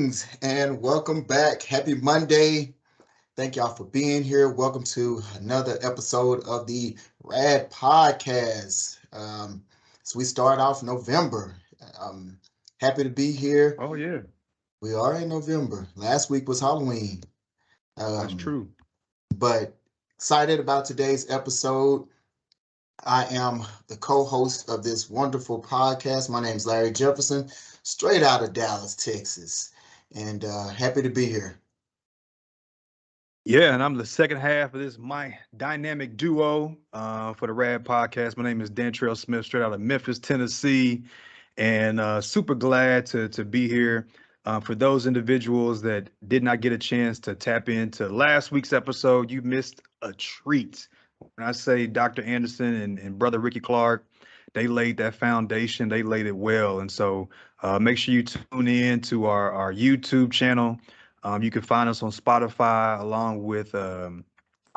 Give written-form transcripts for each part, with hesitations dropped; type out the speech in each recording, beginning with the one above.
Greetings and welcome back. Happy Monday. Thank y'all for being here. Welcome to another episode of the RAD podcast. So we start off November. Happy to be here. Oh yeah, We are in November. Last week was Halloween. that's Um, true. but excited about today's episode. I am the co-host of this wonderful podcast. My name is Larry Jefferson, straight out of Dallas, Texas, and happy to be here. Yeah, and I'm the second half of this my dynamic duo for the RAD podcast. My name is Dantrayl Smith, straight out of Memphis, Tennessee, and super glad to be here. For those individuals that did not get a chance to tap into last week's episode, you missed a treat. When I say Dr. Anderson and Brother Ricky Clark, they laid that foundation. They laid it well, and so make sure you tune in to our YouTube channel. You can find us on Spotify along with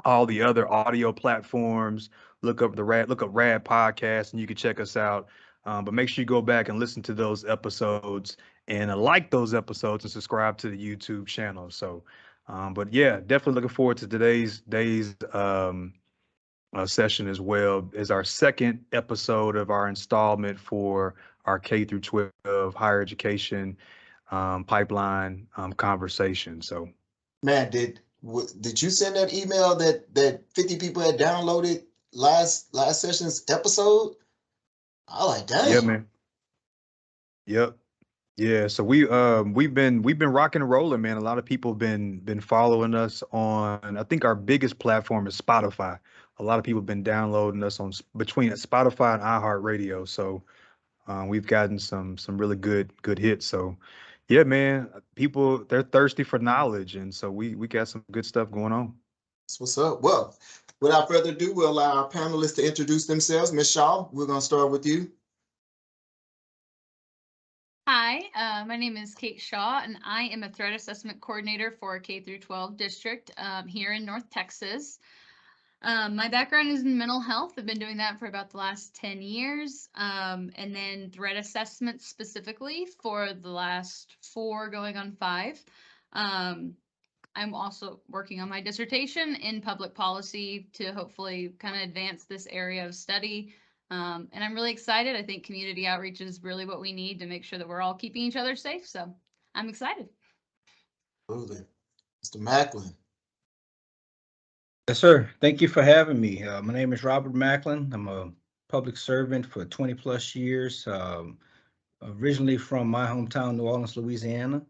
all the other audio platforms. Look up Rad Podcast, and you can check us out. But make sure you go back and listen to those episodes and like those episodes and subscribe to the YouTube channel. So, but yeah, definitely looking forward to today's day's session as well as our second episode of our installment for our K through 12 higher education pipeline conversation. So Man, did you send that email that 50 people had downloaded last session's episode? I like, yeah, dang. man. Yep. Yeah. So we've been rocking and rolling, man. A lot of people been following us on. I think our biggest platform is Spotify. A lot of people have been downloading us on between Spotify and iHeartRadio. So we've gotten some really good hits. So yeah, man. People they're thirsty for knowledge, and so we got some good stuff going on. That's what's up. Well, without further ado, we'll allow our panelists to introduce themselves. Miss Shaw, we're going to start with you. Hi, my name is Kate Shaw, and I am a threat assessment coordinator for K through 12 district here in North Texas. My background is in mental health. I've been doing that for about the last 10 years, and then threat assessment specifically for the last 4 going on 5. I'm also working on my dissertation in public policy to hopefully kind of advance this area of study. And I'm really excited. I think community outreach is really what we need to make sure that we're all keeping each other safe. So I'm excited. Absolutely. Mr. Macklin. Yes, sir. Thank you for having me. My name is Robert Macklin. I'm a public servant for 20 plus years, originally from my hometown, New Orleans, Louisiana,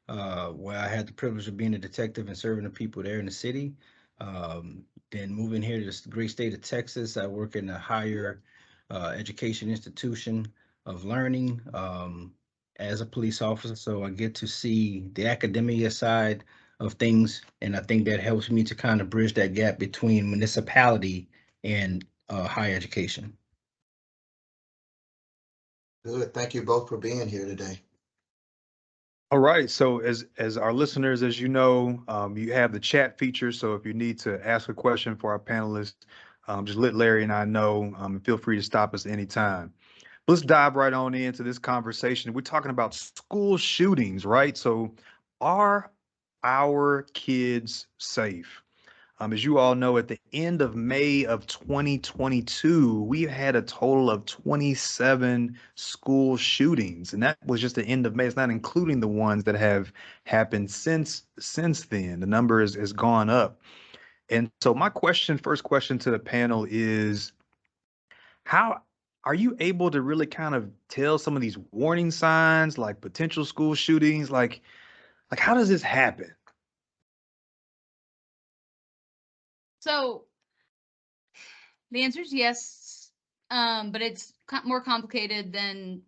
where I had the privilege of being a detective and serving the people there in the city. Then moving here to this great state of Texas, I work in a higher education institution of learning as a police officer. So I get to see the academia side of things, and I think that helps me to kind of bridge that gap between municipality and higher education. Good. Thank you both for being here today. All right. So as our listeners, as you know, you have the chat feature. So if you need to ask a question for our panelists, just let Larry and I know. And feel free to stop us anytime. Let's dive right on into this conversation. We're talking about school shootings, right? So are our kids safe? As you all know, at the end of May of 2022, we had a total of 27 school shootings, and that was just the end of May. It's not including the ones that have happened since then. The number has gone up. And so my first question to the panel is, how are you able to really kind of tell some of these warning signs, like potential school shootings? Like how does this happen? So the answer is yes, but it's more complicated than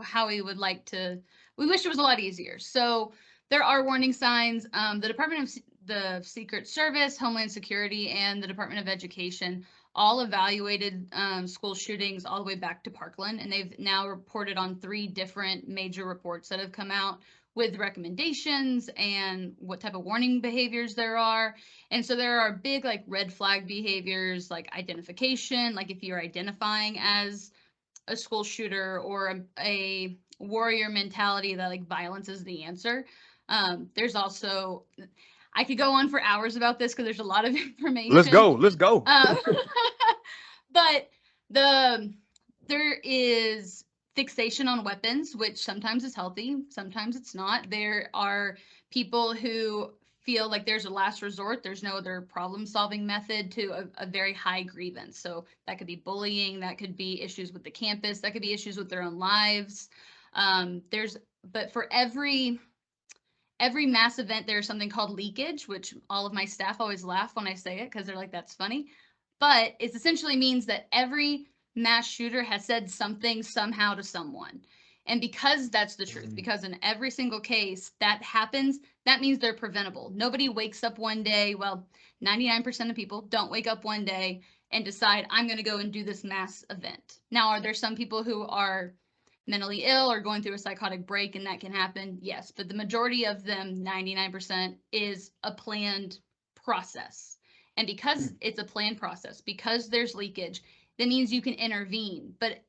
how we would like to. We wish it was a lot easier. So there are warning signs. The Department of the Secret Service, Homeland Security, and the Department of Education all evaluated school shootings all the way back to Parkland, and they've now reported on 3 different major reports that have come out with recommendations and what type of warning behaviors there are. And so there are big like red flag behaviors like identification, like if you're identifying as a school shooter or a warrior mentality that like violence is the answer. There's also, I could go on for hours about this because there's a lot of information. Let's go. Let's go. But there is fixation on weapons, which sometimes is healthy, sometimes it's not. There are people who feel like there's a last resort, there's no other problem solving method, to a very high grievance. So that could be bullying, that could be issues with the campus, that could be issues with their own lives. But for every mass event, there's something called leakage, which all of my staff always laugh when I say it because they're like, that's funny. But it essentially means that every mass shooter has said something somehow to someone. And because that's the truth, because in every single case that happens, that means they're preventable. Nobody wakes up one day, well, 99% of people don't wake up one day and decide, I'm going to go and do this mass event. Now, are there some people who are mentally ill or going through a psychotic break and that can happen? Yes, but the majority of them, 99%, is a planned process. And because it's a planned process, because there's leakage, that means you can intervene. But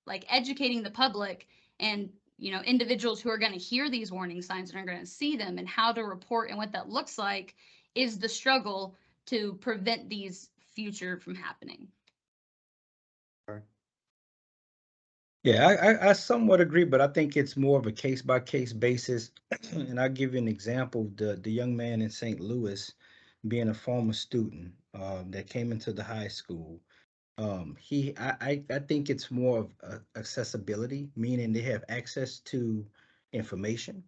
like educating the public and individuals who are going to hear these warning signs and are going to see them and how to report and what that looks like is the struggle to prevent these future from happening. Yeah, I somewhat agree, but I think it's more of a case by case basis. And I'll give you an example. The young man in St. Louis, being a former student that came into the high school, I think it's more of accessibility, meaning they have access to information.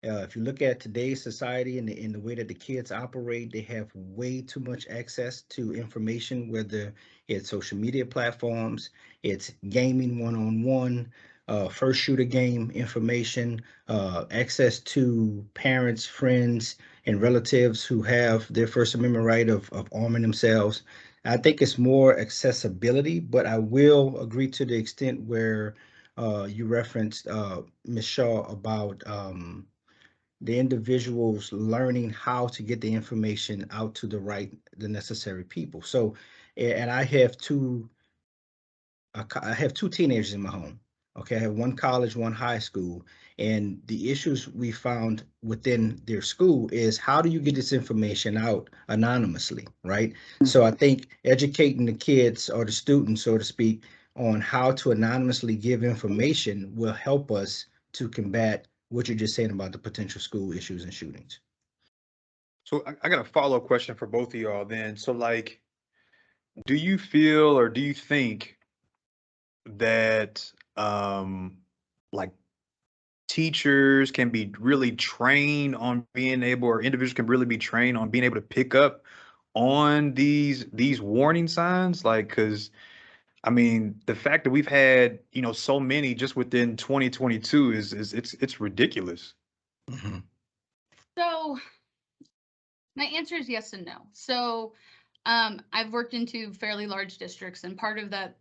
If you look at today's society and in the way that the kids operate, they have way too much access to information, whether it's social media platforms, it's gaming one-on-one, first shooter game information, access to parents, friends, and relatives who have their First Amendment right of arming themselves. I think it's more accessibility, but I will agree to the extent where you referenced Ms. Shaw about the individuals learning how to get the information out to the necessary people. So, and I have two teenagers in my home. Okay, I have one college, one high school, and the issues we found within their school is how do you get this information out anonymously, right? So I think educating the kids or the students, so to speak, on how to anonymously give information will help us to combat what you're just saying about the potential school issues and shootings. So I got a follow-up question for both of y'all then. So like, do you feel or do you think that like teachers can be really trained on being able, or individuals can really be trained on being able to pick up on these warning signs? Like, because I mean, the fact that we've had, so many just within 2022 is it's ridiculous. Mm-hmm. So my answer is yes and no. So I've worked into fairly large districts, and part of that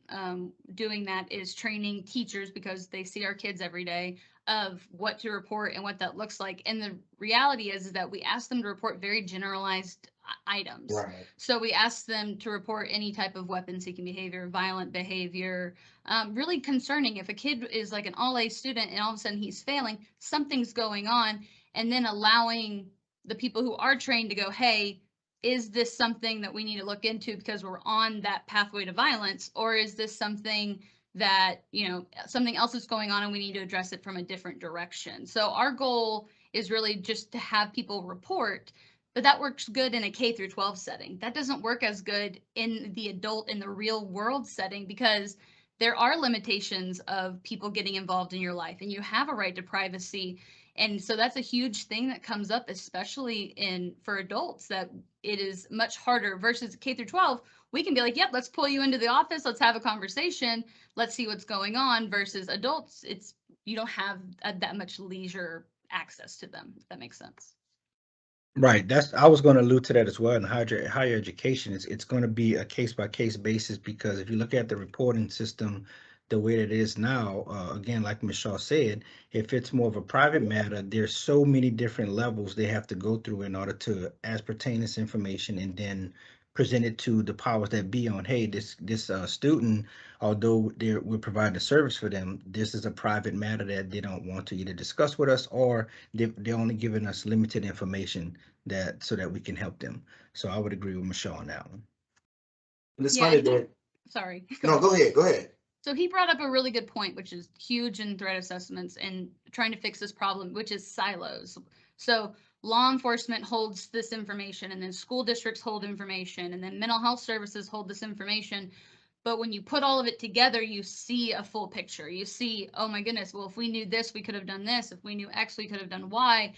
doing that is training teachers, because they see our kids every day, of what to report and what that looks like. And the reality is that we ask them to report very generalized items. Right. So we ask them to report any type of weapon-seeking behavior, violent behavior, really concerning. If a kid is like an all-A student and all of a sudden he's failing, something's going on, and then allowing the people who are trained to go, hey, is this something that we need to look into because we're on that pathway to violence, or is this something that something else is going on and we need to address it from a different direction? So our goal is really just to have people report, but that works good in a K through 12 setting. That doesn't work as good in the real world setting, because there are limitations of people getting involved in your life, and you have a right to privacy. And so that's a huge thing that comes up, especially for adults, that it is much harder versus K through 12. We can be like, yep, let's pull you into the office. Let's have a conversation. Let's see what's going on. Versus adults, you don't have that much leisure access to them, if that makes sense. Right. I was going to allude to that as well. In higher education, it's going to be a case by case basis, because if you look at the reporting system, the way that it is now, again, like Ms. Shaw said, if it's more of a private matter, there's so many different levels they have to go through in order to ascertain this information and then present it to the powers that be on, hey, this student, although we're providing a service for them, this is a private matter that they don't want to either discuss with us, or they're only giving us limited information that so that we can help them. So I would agree with Michelle on that one. And it's Yeah, funny and he- that Sorry. no, go ahead, go ahead. So he brought up a really good point, which is huge in threat assessments and trying to fix this problem, which is silos. So law enforcement holds this information, and then school districts hold information, and then mental health services hold this information. But when you put all of it together, you see a full picture. You see, oh my goodness, well, if we knew this, we could have done this. If we knew X, we could have done Y.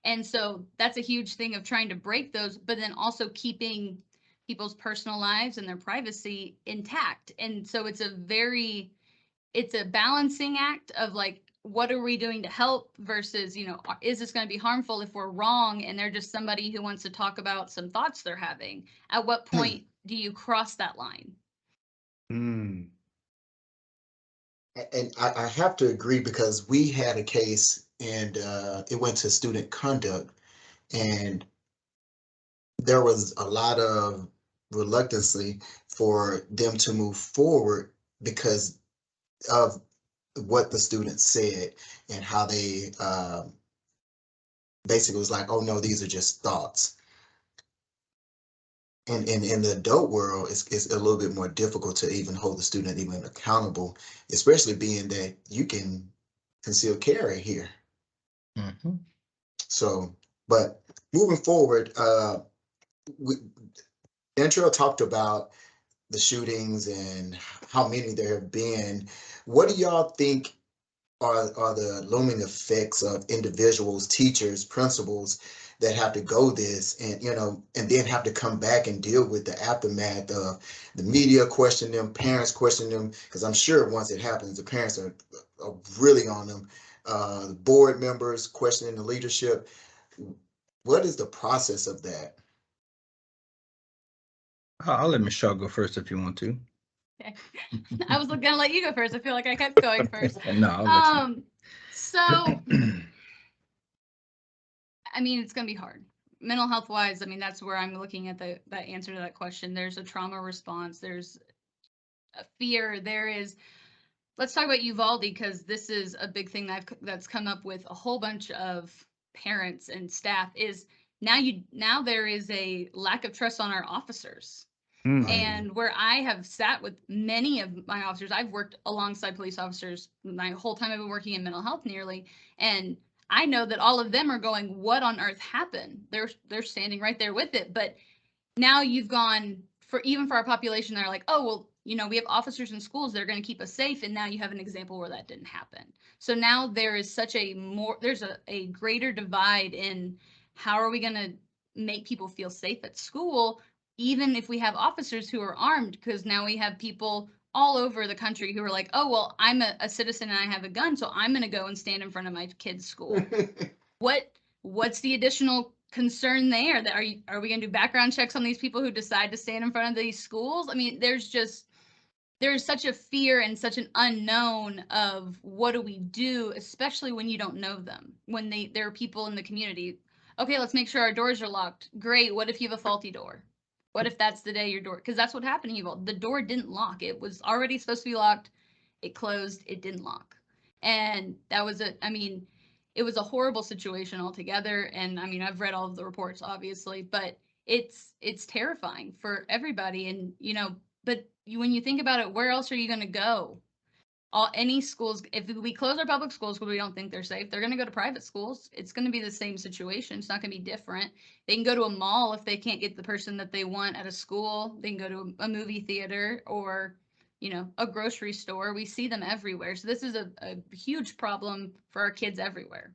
And so that's a huge thing of trying to break those, but then also keeping people's personal lives and their privacy intact. And so it's a balancing act of like, what are we doing to help versus, is this going to be harmful if we're wrong and they're just somebody who wants to talk about some thoughts they're having? At what point do you cross that line? Mm. And I have to agree, because we had a case, and it went to student conduct, and there was a lot of reluctancy for them to move forward because of what the students said, and how they basically was like, oh no, these are just thoughts. And in the adult world, it's a little bit more difficult to even hold the student even accountable, especially being that you can conceal carry here. Mm-hmm. So, but moving forward, Dantrayl talked about the shootings and how many there have been. What do y'all think are the looming effects of individuals, teachers, principals that have to go this, and and then have to come back and deal with the aftermath of the media question them, parents question them, because I'm sure once it happens, the parents are really on them. The board members questioning the leadership. What is the process of that? I'll let Michelle go first if you want to. Okay. I was gonna let you go first. I feel like I kept going first. No, I'll let you. So I mean, it's gonna be hard. Mental health wise, I mean, that's where I'm looking at that answer to that question. There's a trauma response, there's a fear, there is. Let's talk about Uvalde, because this is a big thing that's come up with a whole bunch of parents and staff. Is now there is a lack of trust on our officers. Mm. And where I have sat with many of my officers, I've worked alongside police officers my whole time I've been working in mental health nearly, and I know that all of them are going, what on earth happened? They're standing right there with it. But now you've gone for our population, they're like, oh, well, we have officers in schools that are going to keep us safe. And now you have an example where that didn't happen. So now there is there's a greater divide in how are we going to make people feel safe at school, even if we have officers who are armed, because now we have people all over the country who are like, oh, well, I'm a citizen and I have a gun, so I'm going to go and stand in front of my kid's school. What's the additional concern there? That are we going to do background checks on these people who decide to stand in front of these schools? I mean, there's such a fear and such an unknown of what do we do, especially when you don't know them, when there are people in the community. Okay, let's make sure our doors are locked. Great. What if you have a faulty door? What if that's the day your door, because that's what happened to you. The door didn't lock. It was already supposed to be locked. It closed. It didn't lock. And that was it was a horrible situation altogether. And I mean, I've read all of the reports, obviously, but it's terrifying for everybody. And, but when you think about it, where else are you going to go? Any schools, if we close our public schools because we don't think they're safe, they're going to go to private schools. It's going to be the same situation. It's not going to be different. They can go to a mall if they can't get the person that they want at a school. They can go to a movie theater or, a grocery store. We see them everywhere. So this is a huge problem for our kids everywhere.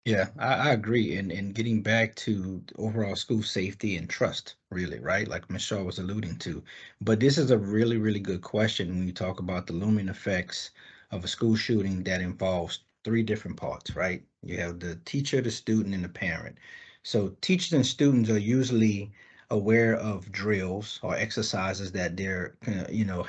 Yeah, I agree. And getting back to overall school safety and trust, really, right? Like Michelle was alluding to. But this is a really, really good question when you talk about the looming effects of a school shooting that involves three different parts, right? You have the teacher, the student, and the parent. So teachers and students are usually aware of drills or exercises that they're,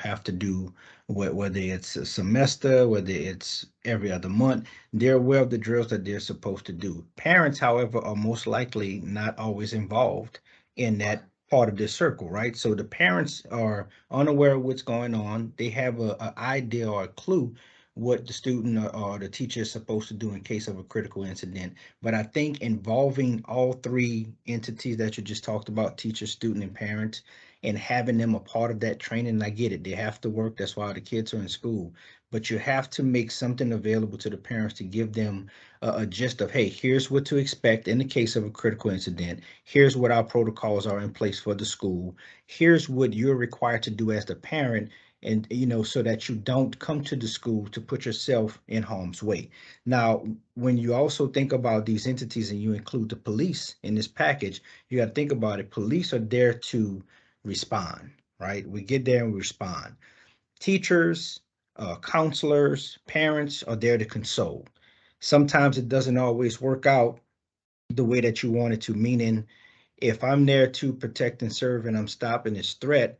have to do, whether it's a semester, whether it's every other month. They're aware of the drills that they're supposed to do. Parents, however, are most likely not always involved in that part of this circle, right? So the parents are unaware of what's going on. They have a idea or a clue what the student or the teacher is supposed to do in case of a critical incident. But I think involving all three entities that you just talked about, teacher, student, and parents, and having them a part of that training, and I get it, they have to work. That's why the kids are in school. But you have to make something available to the parents to give them a gist of, hey, here's what to expect in the case of a critical incident. Here's what our protocols are in place for the school. Here's what you're required to do as the parent, and so that you don't come to the school to put yourself in harm's way. Now, when you also think about these entities and you include the police in this package, you got to think about it. Police are there to respond, right? We get there and we respond. Teachers, counselors, parents are there to console. Sometimes it doesn't always work out the way that you want it to, meaning if I'm there to protect and serve and I'm stopping this threat,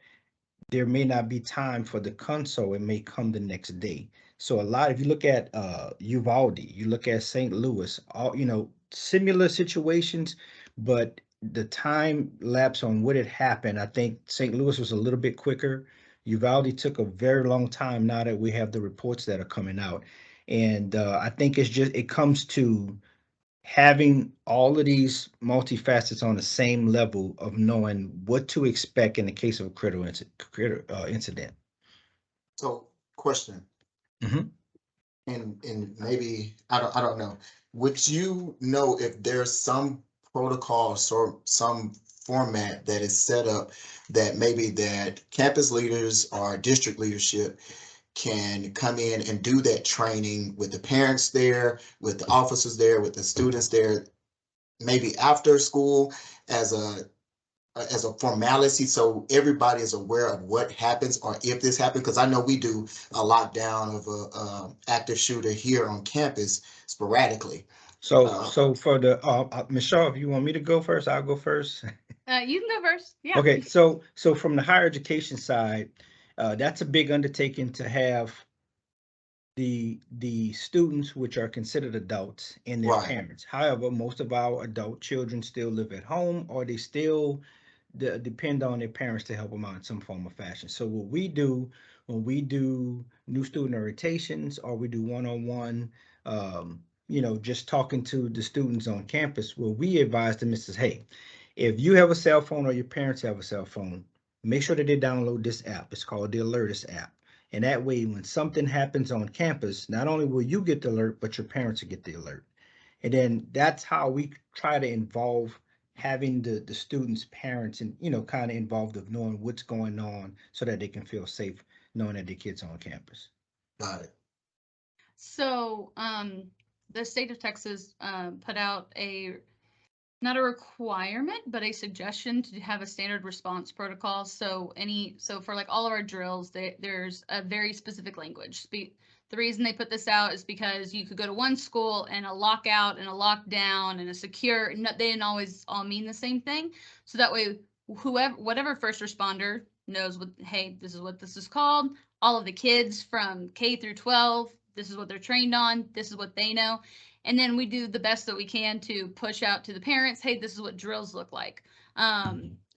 there may not be time for the console. It may come the next day. So a lot, if you look at Uvalde, you look at St. Louis, all similar situations, but the time lapse on what had happened, I think St. Louis was a little bit quicker. Uvalde took a very long time now that we have the reports that are coming out. And I think it comes to having all of these multifacets on the same level of knowing what to expect in the case of a critical incident. So, question, Mhm. and maybe I don't know. Would you know if there's some protocols or some format that is set up that maybe that campus leaders or district leadership can come in and do that training with the parents there, with the officers there, with the students there, maybe after school as a formality, so everybody is aware of what happens or if this happens? Because I know we do a lockdown of a active shooter here on campus sporadically. So for the Michelle, if you want me to go first, I'll go first. You can go first. Yeah. Okay, so from the higher education side, that's a big undertaking to have the students, which are considered adults, and their Right. parents. However, most of our adult children still live at home, or they still depend on their parents to help them out in some form or fashion. So what we do when we do new student orientations, or we do one-on-one, just talking to the students on campus, what we advise them is, hey, if you have a cell phone or your parents have a cell phone, make sure that they download this app. It's called the Alertus app. And that way, when something happens on campus, not only will you get the alert, but your parents will get the alert. And then that's how we try to involve having the students' parents and, kind of involved of knowing what's going on so that they can feel safe knowing that their kids are on campus. Got it. So, the state of Texas put out not a requirement, but a suggestion to have a standard response protocol. So for like all of our drills, there's a very specific language. The reason they put this out is because you could go to one school and a lockout and a lockdown and a secure, they didn't always all mean the same thing. So that way, whatever first responder knows hey, this is what this is called. All of the kids from K through 12, this is what they're trained on. This is what they know. And then we do the best that we can to push out to the parents, hey, this is what drills look like.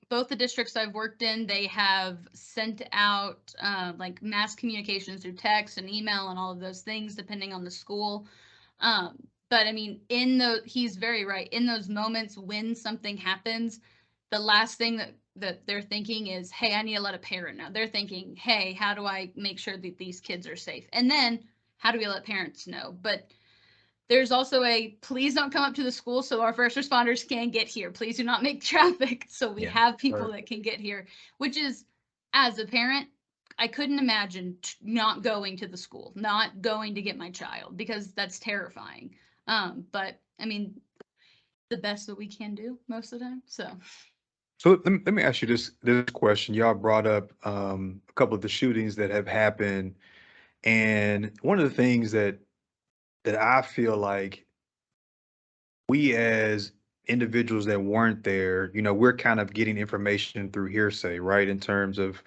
Both the districts I've worked in, they have sent out like mass communications through text and email and all of those things, depending on the school. But I mean, he's very right. In those moments when something happens, the last thing that they're thinking is, hey, I need to let a parent know. They're thinking, hey, how do I make sure that these kids are safe? And then how do we let parents know? But there's also please don't come up to the school so our first responders can get here. Please do not make traffic. So we have people that can get here, which is, as a parent, I couldn't imagine not going to the school, not going to get my child, because that's terrifying. But I mean, the best that we can do most of the time. So let me ask you this question. Y'all brought up a couple of the shootings that have happened, and one of the things that I feel like we as individuals that weren't there, we're kind of getting information through hearsay, right? In terms of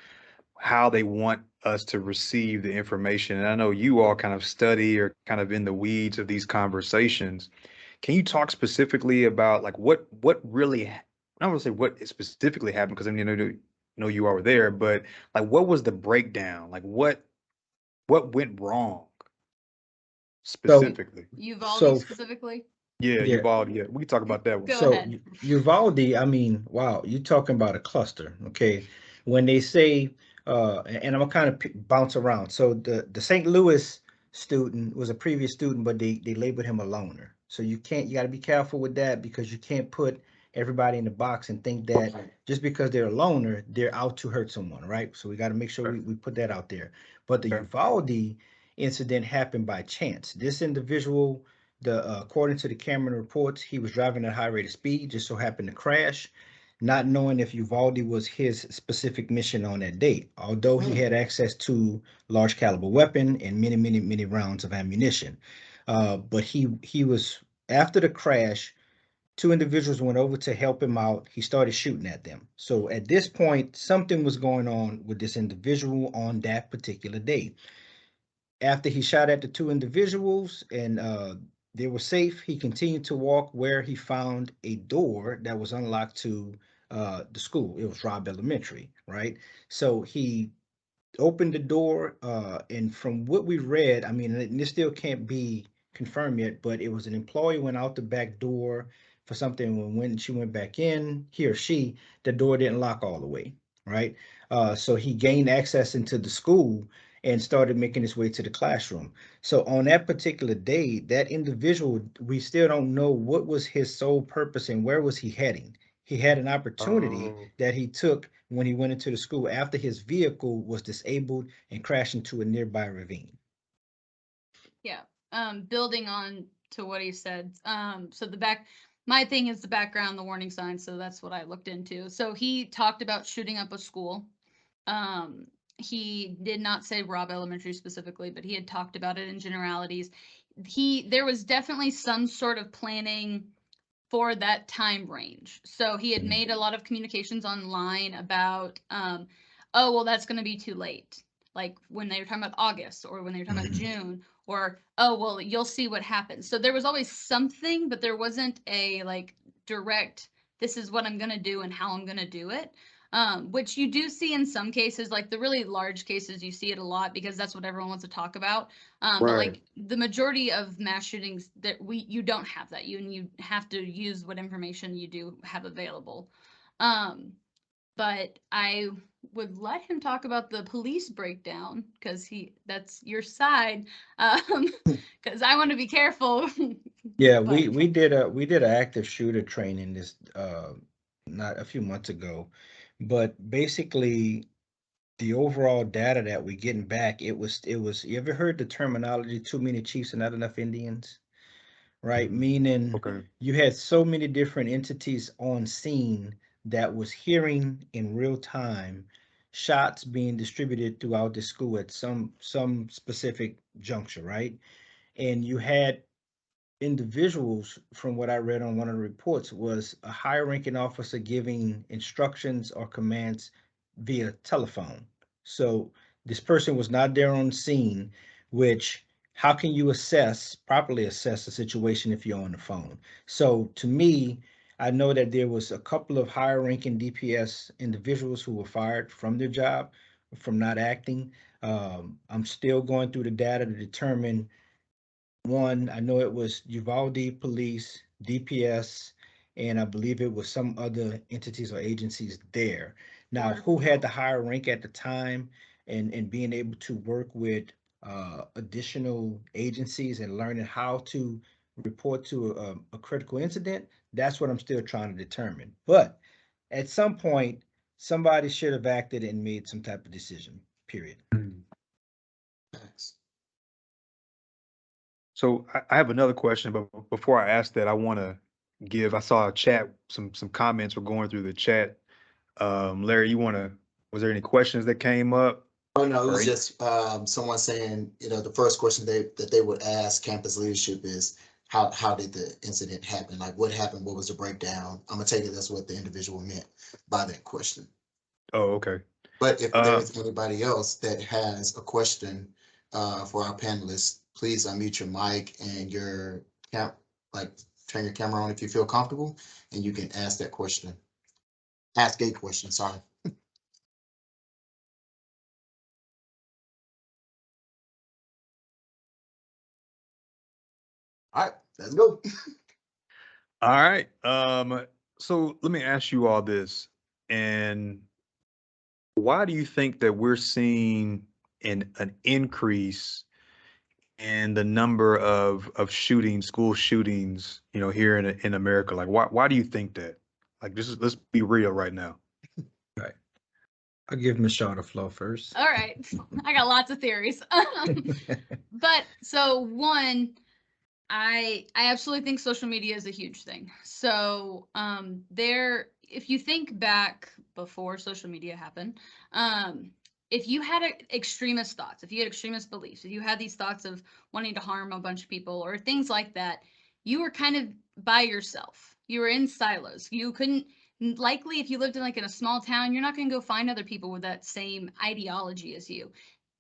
how they want us to receive the information. And I know you all kind of study or kind of in the weeds of these conversations. Can you talk specifically about like what really I don't want to say what specifically happened because I mean, know you all were there, but like, what was the breakdown? Like, what went wrong So, specifically? Uvalde so specifically? Yeah, yeah. Uvalde. Yeah, we can talk about that one. Go So ahead. Uvalde, I mean, wow, you're talking about a cluster, okay? When they say, and I'm gonna kind of bounce around. So the St. Louis student was a previous student, but they labeled him a loner. So you got to be careful with that because you can't put everybody in the box and think that Right. just because they're a loner, they're out to hurt someone, right? So we got to make sure Okay. we put that out there. But the Okay. Uvalde incident happened by chance. This individual according to the Cameron reports, he was driving at a high rate of speed, just so happened to crash, not knowing if Uvalde was his specific mission on that date. Although he Hmm. had access to large caliber weapon and many rounds of ammunition, but he was after the crash. Two individuals went over to help him out. He started shooting at them. So at this point, something was going on with this individual on that particular day. After he shot at the two individuals and they were safe, he continued to walk where he found a door that was unlocked to the school. It was Robb Elementary, right? So he opened the door, and from what we read, I mean, and this still can't be confirmed yet, but it was an employee went out the back door for something. When she went back in, he or she, the door didn't lock all the way, right? So he gained access into the school and started making his way to the classroom. So on that particular day, that individual, we still don't know what was his sole purpose and where was he heading. He had an opportunity Oh, that he took when he went into the school after his vehicle was disabled and crashed into a nearby ravine. Yeah. Building on to what he said. So my thing is the background, the warning signs. So that's what I looked into. So he talked about shooting up a school. Um, he did not say Robb Elementary specifically, but he had talked about it in generalities. There was definitely some sort of planning for that time range. So he had Mhm. made a lot of communications online about, oh, well, that's going to be too late. Like when they were talking about August or when they were talking about Mhm. June, or, oh, well, you'll see what happens. So there was always something, but there wasn't a like direct, this is what I'm going to do and how I'm going to do it. Which you do see in some cases, like the really large cases, you see it a lot because that's what everyone wants to talk about. But right. like the majority of mass shootings that you don't have that. You have to use what information you do have available. Um, but I would let him talk about the police breakdown because that's your side. Because I want to be careful. Yeah, But we did an active shooter training this not a few months ago, but basically the overall data that we're getting back, it was you ever heard the terminology too many chiefs and not enough Indians? Right? Mhm. Meaning Okay. you had so many different entities on scene that was hearing in real time shots being distributed throughout the school at some specific juncture, right? And you had individuals, from what I read on one of the reports, was a higher ranking officer giving instructions or commands via telephone. So this person was not there on scene, which how can you properly assess the situation if you're on the phone? So to me, I know that there was a couple of higher ranking DPS individuals who were fired from their job from not acting. I'm still going through the data to determine one, I know it was Uvalde Police, DPS, and I believe it was some other entities or agencies there. Now, Border who had Patrol. the higher rank at the time and being able to work with additional agencies and learning how to report to a critical incident, that's what I'm still trying to determine. But at some point, somebody should have acted and made some type of decision, period. Mm. Thanks. So I have another question, but before I ask that, I want to I saw a chat, some comments were going through the chat. Larry, was there any questions that came up Oh no, it or was any? just someone saying, the first question that they would ask campus leadership is how did the incident happen? Like what happened? What was the breakdown? I'm gonna take it that's what the individual meant by that question. Oh, okay. But if Uh, there's anybody else that has a question for our panelists, please unmute your mic and your like turn your camera on if you feel comfortable, and you can ask that question. ask a question. Sorry. All right, let's go. All right. So let me ask you all this. And why do you think that we're seeing an increase in the number of shootings, school shootings, here in America? Like, why do you think that? Like, let's be real right now. Right. I'll give Michelle the floor first. All right. I got lots of theories. But so one, I absolutely think social media is a huge thing. So there, if you think back before social media happened, if you had extremist thoughts, if you had extremist beliefs, if you had these thoughts of wanting to harm a bunch of people or things like that, you were kind of by yourself. You were in silos. You couldn't likely if you lived in like in a small town, you're not going to go find other people with that same ideology as you.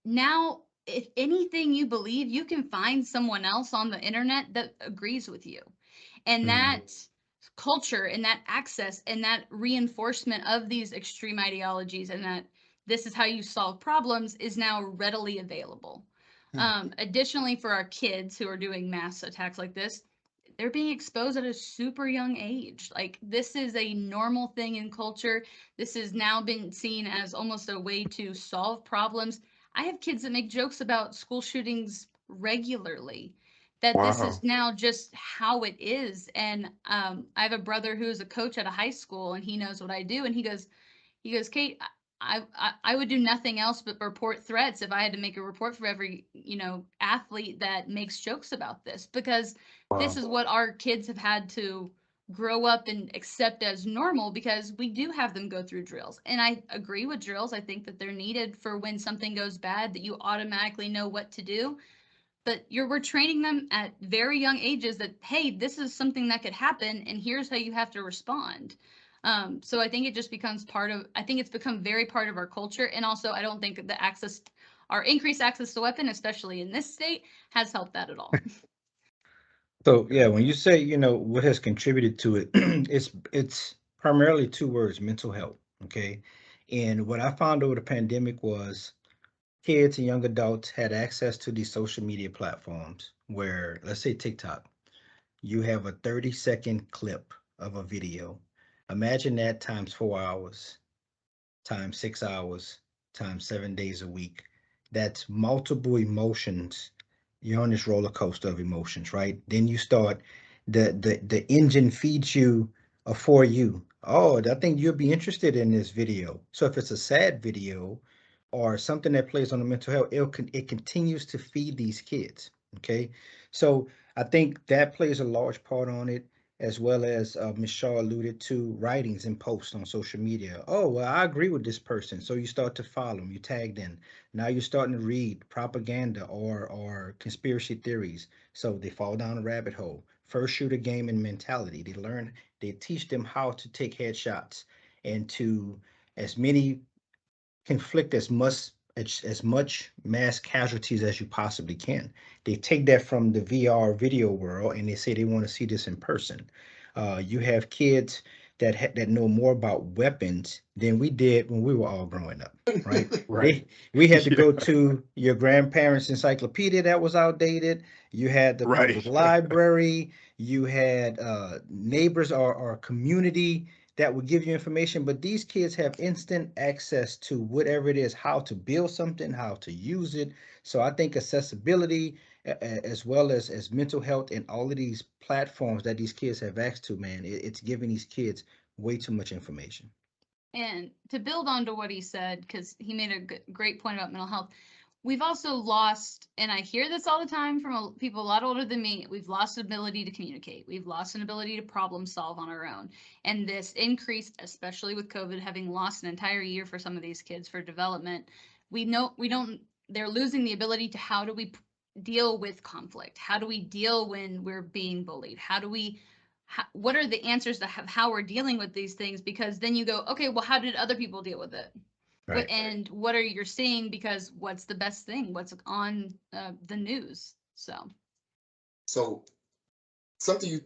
Now if anything you believe, you can find someone else on the internet that agrees with you. And that culture and that access and that reinforcement of these extreme ideologies and that this is how you solve problems is now readily available. Additionally, for our kids who are doing mass attacks like this, they're being exposed at a super young age. Like this is a normal thing in culture. This has now been seen as almost a way to solve problems. I have kids that make jokes about school shootings regularly. That this is Wow. now just how it is. And I have a brother who is a coach at a high school, and he knows what I do. And he goes, Kate, I would do nothing else but report threats if I had to make a report for every, athlete that makes jokes about this, because this Wow. is what our kids have had to grow up and accept as normal, because we do have them go through drills. And I agree with drills. I think that they're needed for when something goes bad, that you automatically know what to do. But we're training them at very young ages that, hey, this is something that could happen and here's how you have to respond. So I think it just becomes I think it's become very part of our culture. And also I don't think the our increased access to weapon, especially in this state, has helped that at all. So yeah, when you say, what has contributed to it, it's primarily two words: mental health. Okay. And what I found over the pandemic was kids and young adults had access to these social media platforms where, let's say TikTok, you have a 30-second clip of a video. Imagine that times 4 hours, times 6 hours, times 7 days a week. That's multiple emotions. You're on this roller coaster of emotions, right? Then you start the engine feeds you a for you. Oh, I think you'll be interested in this video. So if it's a sad video or something that plays on the mental health, it continues to feed these kids. Okay. So I think that plays a large part on it, as well as Ms. Shaw alluded to, writings and posts on social media. Oh, well, I agree with this person. So you start to follow them, you tagged in. Now you're starting to read propaganda or conspiracy theories. So they fall down a rabbit hole. First shooter gaming mentality. They teach them how to take headshots and to as many conflict as much mass casualties as you possibly can. They take that from the VR video world and they say they want to see this in person. You have kids that know more about weapons than we did when we were all growing up, right? Right. We had to Yeah. go to your grandparents' encyclopedia that was outdated. You had the Right. public library. You had neighbors or community that will give you information, but these kids have instant access to whatever it is, how to build something, how to use it. So I think accessibility, as well as mental health and all of these platforms that these kids have access to, man, it's giving these kids way too much information. And to build on to what he said, because he made a great point about mental health, we've also lost, and I hear this all the time from people a lot older than me, we've lost an ability to communicate. We've lost an ability to problem solve on our own. And this increase, especially with COVID, having lost an entire year for some of these kids for development, they're losing the ability to how do we deal with conflict? How do we deal when we're being bullied? What are the answers to how we're dealing with these things? Because then you go, okay, well, how did other people deal with it? Right. And what are you seeing? Because what's the best thing? What's on the news? So something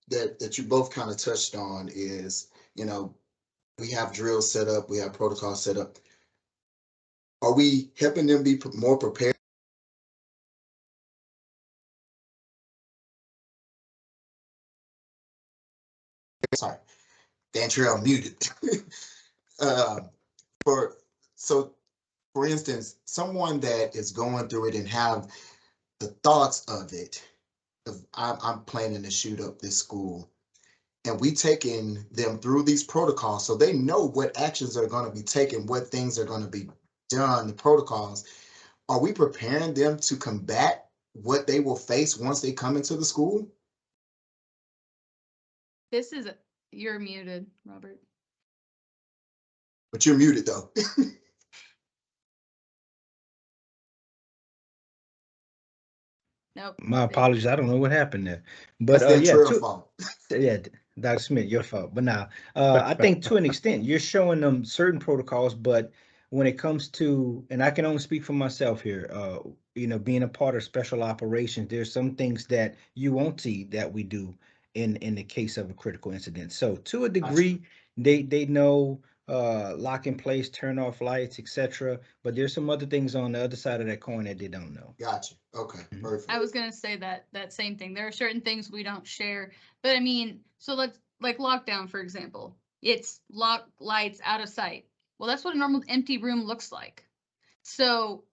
that you both kind of touched on is, you know, We have drills set up, we have protocols set up. Are we helping them be more prepared? Sorry, Dantrayl muted. um, for so, for instance, someone that is going through it and have the thoughts of it, of I'm planning to shoot up this school, and we taking them through these protocols so they know what actions are going to be taken, what things are going to be done, the protocols. Are we preparing them to combat what they will face once they come into the school? You're muted, Robert. But you're muted though. Nope. My apologies. I don't know what happened there, but That's that yeah, trail fault. yeah, Dr. Smith, your fault. But now, I think to an extent, you're showing them certain protocols, but when it comes to, and I can only speak for myself here, being a part of special operations, there's some things that you won't see that we do in the case of a critical incident. So to a Gotcha. degree, they know lock in place, turn off lights, etc. But there's some other things on the other side of that coin that they don't know. Gotcha. Okay. Mhm. Perfect. I was gonna say that same thing. There are certain things we don't share, but I mean, so let's like lockdown for example. It's lock lights out of sight. Well, that's what a normal empty room looks like. So,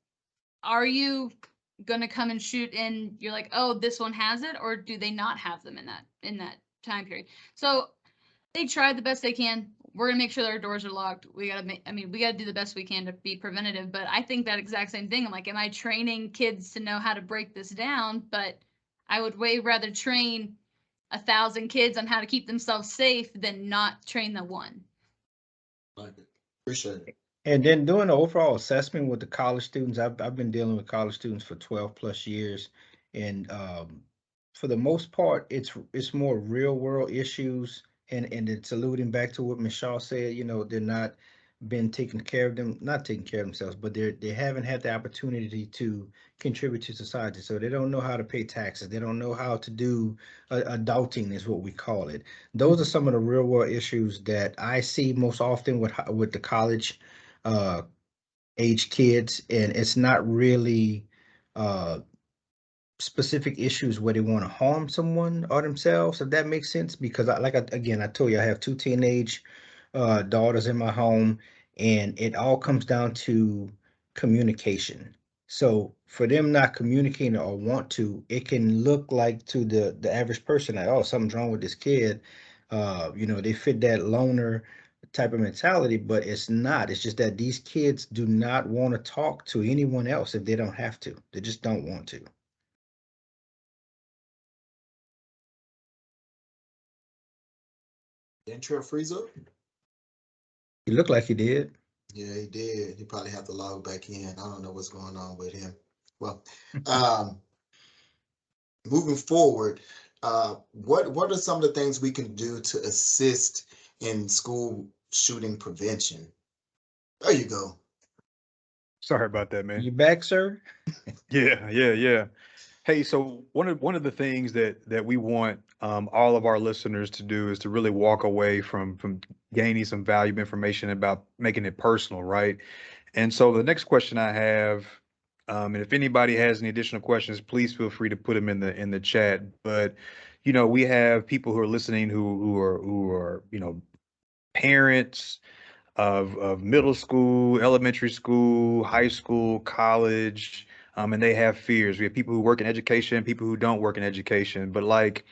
are you gonna come and shoot and you're like, oh, this one has it, or do they not have them in that time period? So they tried the best they can. We're gonna make sure that our doors are locked. We gotta make. I mean, we gotta do the best we can to be preventative. But I think that exact same thing. I'm like, am I training kids to know how to break this down? But I would way rather train 1,000 kids on how to keep themselves safe than not train the one. Like it. Appreciate it. And then doing the overall assessment with the college students, I've been dealing with college students for 12 plus years, and for the most part, it's more real world issues, and it's alluding back to what Ms. Shaw said. They're not been taking care of them, not taking care of themselves, but they haven't had the opportunity to contribute to society. So they don't know how to pay taxes. They don't know how to do adulting, is what we call it. Those are some of the real world issues that I see most often with the college uh, age kids, and it's not really uh, specific issues where they want to harm someone or themselves, if that makes sense. Because again, I told you I have two teenage daughters in my home, and it all comes down to communication. So for them not communicating or want to, it can look like to the average person like, oh, something's wrong with this kid. They fit that loner type of mentality, but it's not. It's just that these kids do not want to talk to anyone else if they don't have to. They just don't want to. Dantrayl freeze up? You look like you did. Yeah, he did. He probably have to log back in. I don't know what's going on with him. Well, um, moving forward, what are some of the things we can do to assist in school shooting prevention? There you go. Sorry about that, man. You back, sir? Yeah. Hey, so one of the things that we want all of our listeners to do is to really walk away from gaining some valuable information about making it personal, right? And so the next question I have, and if anybody has any additional questions, please feel free to put them in the chat. But we have people who are listening who are parents of middle school, elementary school, high school, college, and they have fears. We have people who work in education, people who don't work in education. But like,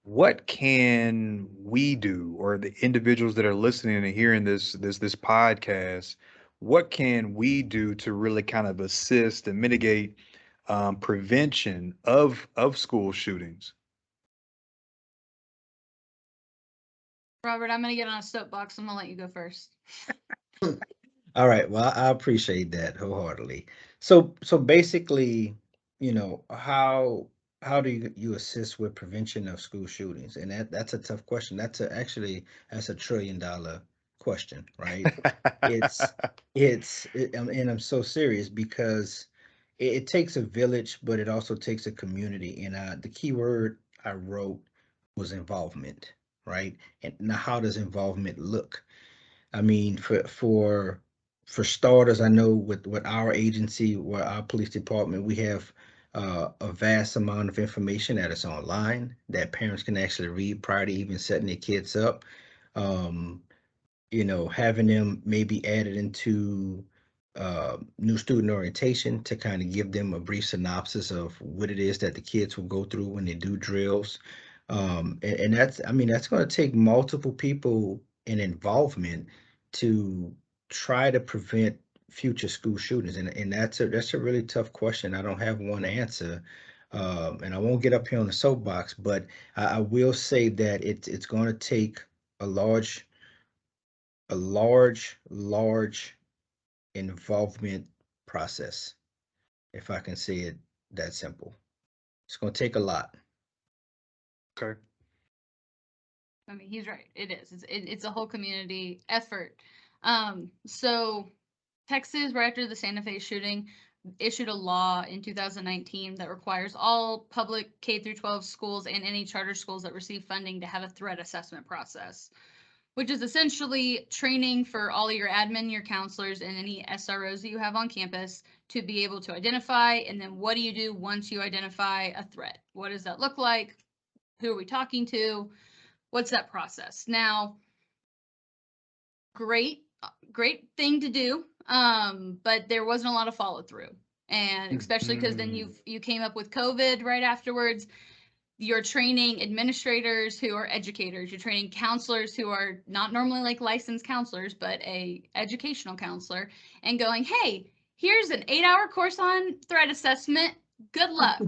what can we do, or the individuals that are listening and hearing this podcast, what can we do to really kind of assist and mitigate prevention of school shootings? Robert, I'm gonna get on a soapbox. I'm gonna let you go first. All right. Well, I appreciate that wholeheartedly. So basically, how do you assist with prevention of school shootings? And that's a tough question. That's a $1 trillion question, right? It's and I'm so serious because it takes a village, but it also takes a community. And the key word I wrote was involvement, right? And now, how does involvement look? I mean, for starters, I know with our agency, where our police department, we have a vast amount of information that is online that parents can actually read prior to even setting their kids up. Um, having them maybe added into new student orientation to kind of give them a brief synopsis of what it is that the kids will go through when they do drills. And that's, I mean, that's going to take multiple people and involvement to try to prevent future school shootings. And that's a really tough question. I don't have one answer. And I won't get up here on the soapbox, but I will say that it's going to take a large involvement process, if I can say it that simple. It's going to take a lot. Okay. I mean, he's right. It is. It's a whole community effort. So Texas, right after the Santa Fe shooting, issued a law in 2019 that requires all public K through 12 schools and any charter schools that receive funding to have a threat assessment process, which is essentially training for all your admin, your counselors, and any SROs that you have on campus to be able to identify. And then what do you do once you identify a threat? What does that look like? Who are we talking to? What's that process? Now, great thing to do, but there wasn't a lot of follow through, and especially because then you came up with COVID right afterwards. You're training administrators who are educators. You're training counselors who are not normally like licensed counselors, but a educational counselor, and going, hey, here's an 8-hour course on threat assessment. Good luck.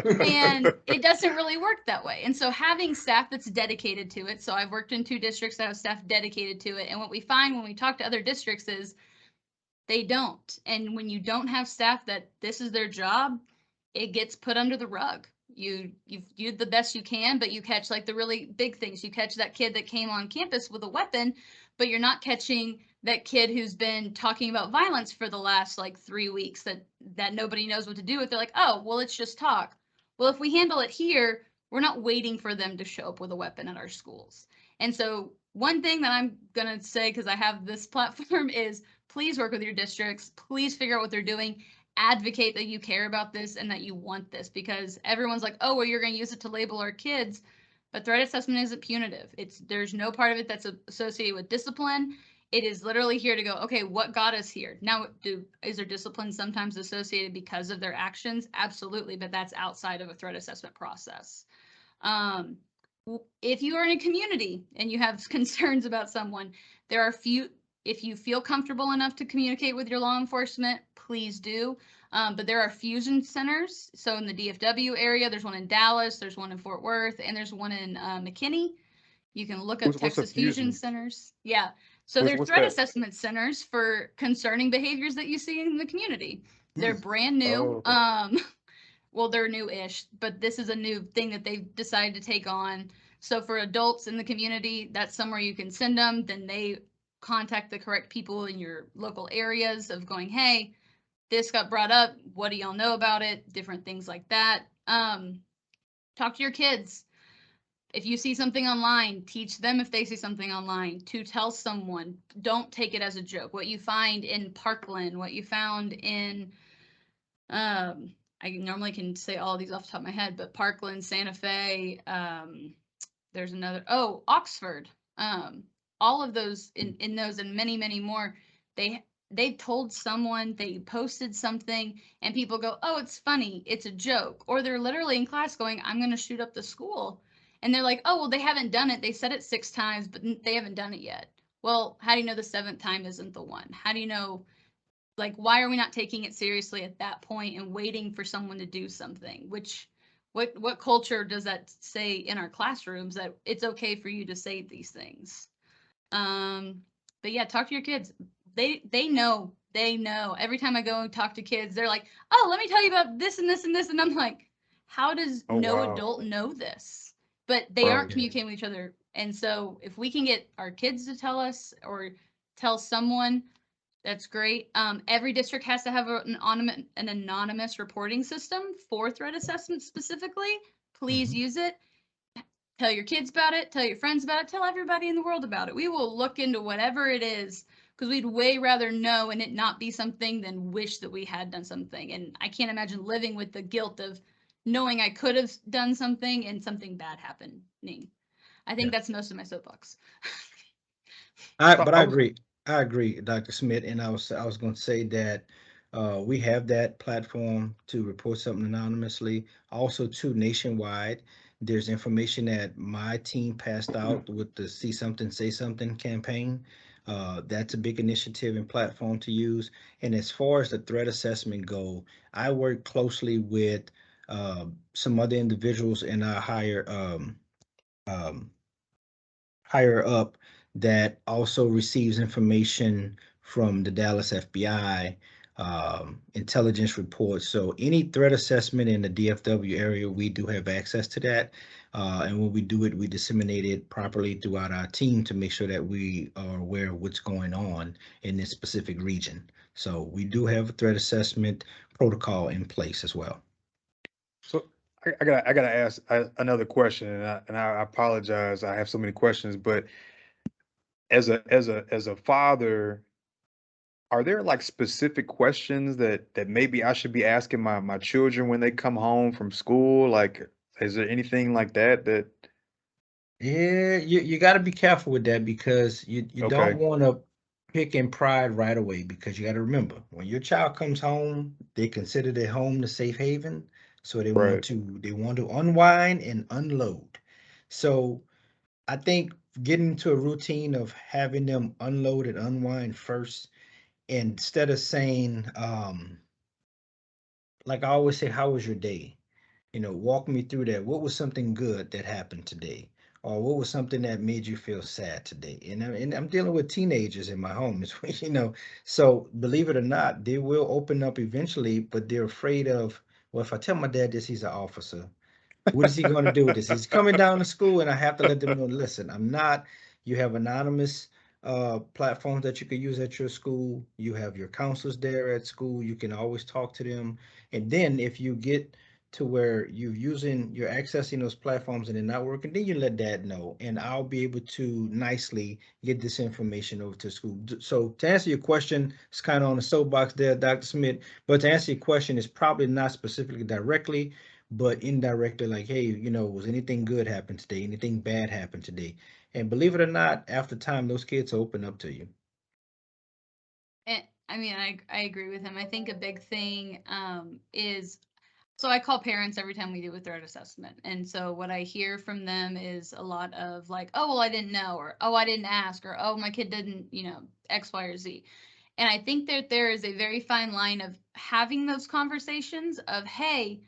And it doesn't really work that way. And so having staff that's dedicated to it. So I've worked in 2 districts that have staff dedicated to it. And what we find when we talk to other districts is they don't. And when you don't have staff that this is their job, it gets put under the rug. You've did the best you can, but you catch like the really big things. You catch that kid that came on campus with a weapon, but you're not catching that kid who's been talking about violence for the last like 3 weeks that nobody knows what to do with. They're like, oh, well, it's just talk. Well, if we handle it here, we're not waiting for them to show up with a weapon at our schools. And so one thing that I'm going to say, because I have this platform, is please work with your districts. Please figure out what they're doing. Advocate that you care about this and that you want this, because everyone's like, oh, well, you're going to use it to label our kids. But threat assessment isn't punitive. There's no part of it that's associated with discipline. It is literally here to go, okay, what got us here? Now, is there discipline sometimes associated because of their actions? Absolutely, but that's outside of a threat assessment process. If you are in a community and you have concerns about someone, there are few. If you feel comfortable enough to communicate with your law enforcement, please do. But there are fusion centers. So in the DFW area, there's one in Dallas, there's one in Fort Worth, and there's one in McKinney. You can look up What's a Texas Fusion fusion? Centers. Yeah. So What's they're what's threat that? assessment centers for concerning behaviors that you see in the community. They're brand new. Oh, okay. Well, they're new-ish, but this is a new thing that they've decided to take on. So for adults in the community, that's somewhere you can send them. Then they contact the correct people in your local areas of going, hey, this got brought up. What do y'all know about it? Different things like that. Talk to your kids. If you see something online, teach them if they see something online to tell someone. Don't take it as a joke. What you find in Parkland, what you found in I normally can say all these off the top of my head, but Parkland, Santa Fe, there's another, Oxford. All of those in those and many, many more, they told someone, they posted something, and people go, oh, it's funny, it's a joke. Or they're literally in class going, I'm going to shoot up the school. And they're like, oh, well, they haven't done it. They said it 6 times, but they haven't done it yet. Well, how do you know the 7th time isn't the one? How do you know, like, why are we not taking it seriously at that point and waiting for someone to do something? What culture does that say in our classrooms that it's okay for you to say these things? But yeah, talk to your kids. They know. Every time I go and talk to kids, they're like, oh, let me tell you about this and this and this. And I'm like, how does Oh, no wow. adult know this? But they aren't Right. communicating with each other. And so if we can get our kids to tell us or tell someone, that's great. Every district has to have an anonymous reporting system for threat assessment specifically. Please use it. Tell your kids about it, tell your friends about it, tell everybody in the world about it. We will look into whatever it is because we'd way rather know and it not be something than wish that we had done something. And I can't imagine living with the guilt of knowing I could have done something and something bad happening. I think that's most of my soapbox. So But I I was agree. I agree, Dr. Smith, and I was going to say that we have that platform to report something anonymously. Also, too, nationwide, there's information that my team passed out with the See Something, Say Something campaign. That's a big initiative and platform to use. And as far as the threat assessment go, I work closely with some other individuals in our um, higher up that also receives information from the Dallas FBI intelligence reports. So any threat assessment in the DFW area, we do have access to that. And when we do it, we disseminate it properly throughout our team to make sure that we are aware of what's going on in this specific region. So we do have a threat assessment protocol in place as well. so I gotta ask another question, and I apologize. I have so many questions, but as a father, are there like specific questions that maybe I should be asking my children when they come home from school? Like, is there anything like that? Yeah, you got to be careful with that because you don't Okay, want to pick in pride right away because you got to remember when your child comes home, they consider their home the safe haven, so right. they want to unwind and unload. So I think getting into a routine of having them unload and unwind first, instead of saying like I always say, how was your day? Walk me through that. What was something good that happened today? Or what was something that made you feel sad today? And I'm dealing with teenagers in my home, so believe it or not, they will open up eventually, but they're afraid of, well, if I tell my dad this, he's an officer. What is he going to do with this? He's coming down to school, and I have to let them know. Listen, I'm not. You have anonymous platforms that you can use at your school. You have your counselors there at school. You can always talk to them. And then if you get to where you're accessing those platforms and they're not working, then you let dad know, and I'll be able to nicely get this information over to school. So to answer your question, it's kind of on the soapbox there, Dr. Smith. But to answer your question, it's probably not specifically directly but indirectly, like, hey, was anything good happen today? Anything bad happen today? And believe it or not, after time, those kids open up to you. And I mean, I agree with him. I think a big thing is so I call parents every time we do a threat assessment. And so what I hear from them is a lot of like, oh, well, I didn't know, or oh, I didn't ask, or oh, my kid didn't, X, Y, or Z. And I think that there is a very fine line of having those conversations of, hey,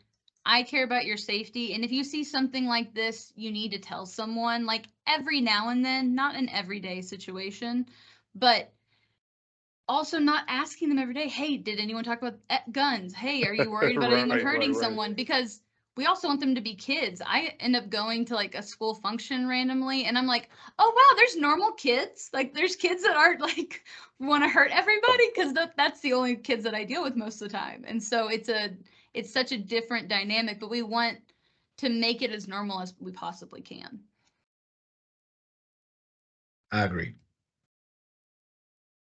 I care about your safety. And if you see something like this, you need to tell someone, like every now and then, not an everyday situation, but also not asking them every day, hey, did anyone talk about guns? Hey, are you worried about anyone hurting Right. someone? Because we also want them to be kids. I end up going to like a school function randomly and I'm like, oh wow, there's normal kids. Like there's kids that aren't like want to hurt everybody because that's the only kids that I deal with most of the time. And so it's such a different dynamic, but we want to make it as normal as we possibly can. I agree.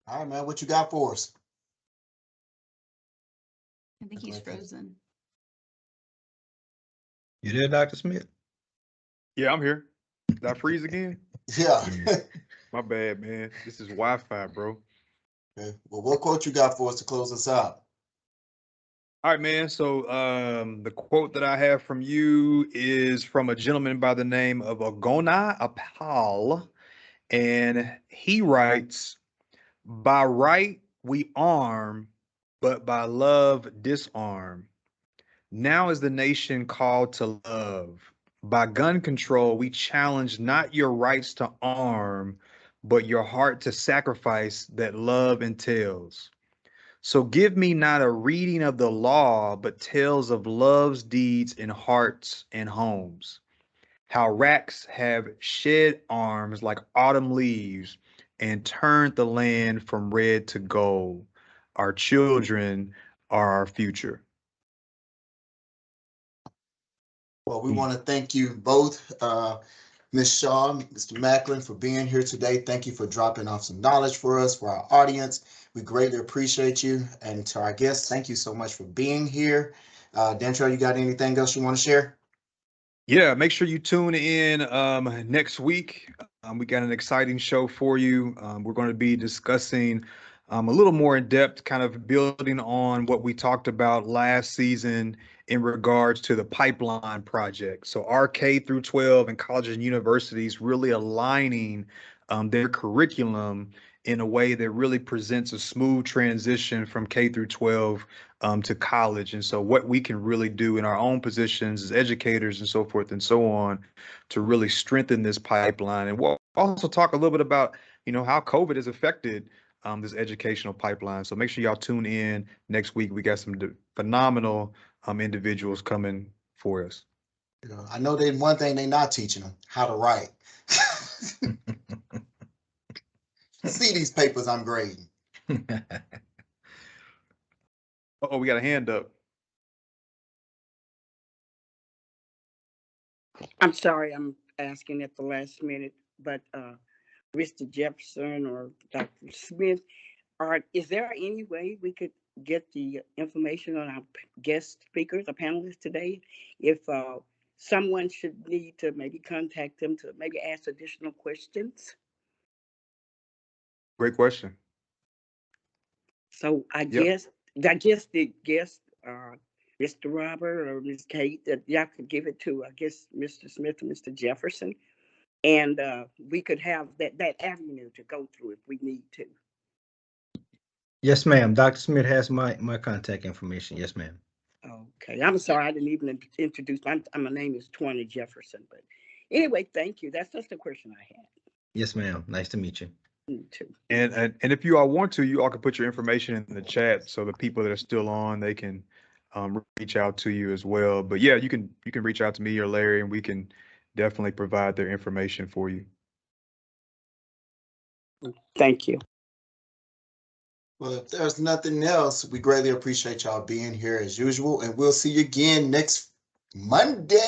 All right, man. What you got for us? I think he's frozen. You there, Dr. Smith? Yeah, I'm here. Did I freeze again? Yeah. My bad, man. This is Wi-Fi, bro. Okay. Well, what quote you got for us to close us out? All right, man. So the quote that I have from you is from a gentleman by the name of Agona Apal. And he writes, by right we arm, but by love disarm. Now is the nation called to love. By gun control, we challenge not your rights to arm, but your heart to sacrifice that love entails. So give me not a reading of the law, but tales of love's deeds in hearts and homes. How racks have shed arms like autumn leaves and turned the land from red to gold. Our children are our future. Well, we want to thank you both, Ms. Shaw, Mr. Macklin, for being here today. Thank you for dropping off some knowledge for us, for our audience. We greatly appreciate you. And to our guests, thank you so much for being here. Dantrayl, you got anything else you want to share? Yeah, make sure you tune in next week. We got an exciting show for you. We're going to be discussing a little more in depth, kind of building on what we talked about last season in regards to the pipeline project. So our K through 12 and colleges and universities really aligning their curriculum in a way that really presents a smooth transition from K through 12 to college. And so what we can really do in our own positions as educators and so forth and so on to really strengthen this pipeline. And we'll also talk a little bit about, how COVID has affected this educational pipeline. So make sure y'all tune in next week. We got some phenomenal individuals coming for us. I know one thing they're not teaching them, how to write. See these papers I'm grading. Oh, we got a hand up. I'm sorry, I'm asking at the last minute, but Mr. Jefferson or Dr. Smith, is there any way we could get the information on our guest speakers, our panelists today? If someone should need to maybe contact them to maybe ask additional questions. Great question. So I guess the guest, Mr. Robert or Ms. Kate, that y'all could give it to, I guess, Mr. Smith and Mr. Jefferson. And we could have that avenue to go through if we need to. Yes, ma'am. Dr. Smith has my contact information. Yes, ma'am. Okay. I'm sorry, I didn't even introduce my name is Tawny Jefferson. But anyway, thank you. That's just the question I had. Yes, ma'am. Nice to meet you. Me too. And if you all want to, you all can put your information in the chat so the people that are still on, they can reach out to you as well. But yeah, you can reach out to me or Larry, and we can definitely provide their information for you. Thank you. Well, if there's nothing else, we greatly appreciate y'all being here as usual, and we'll see you again next Monday.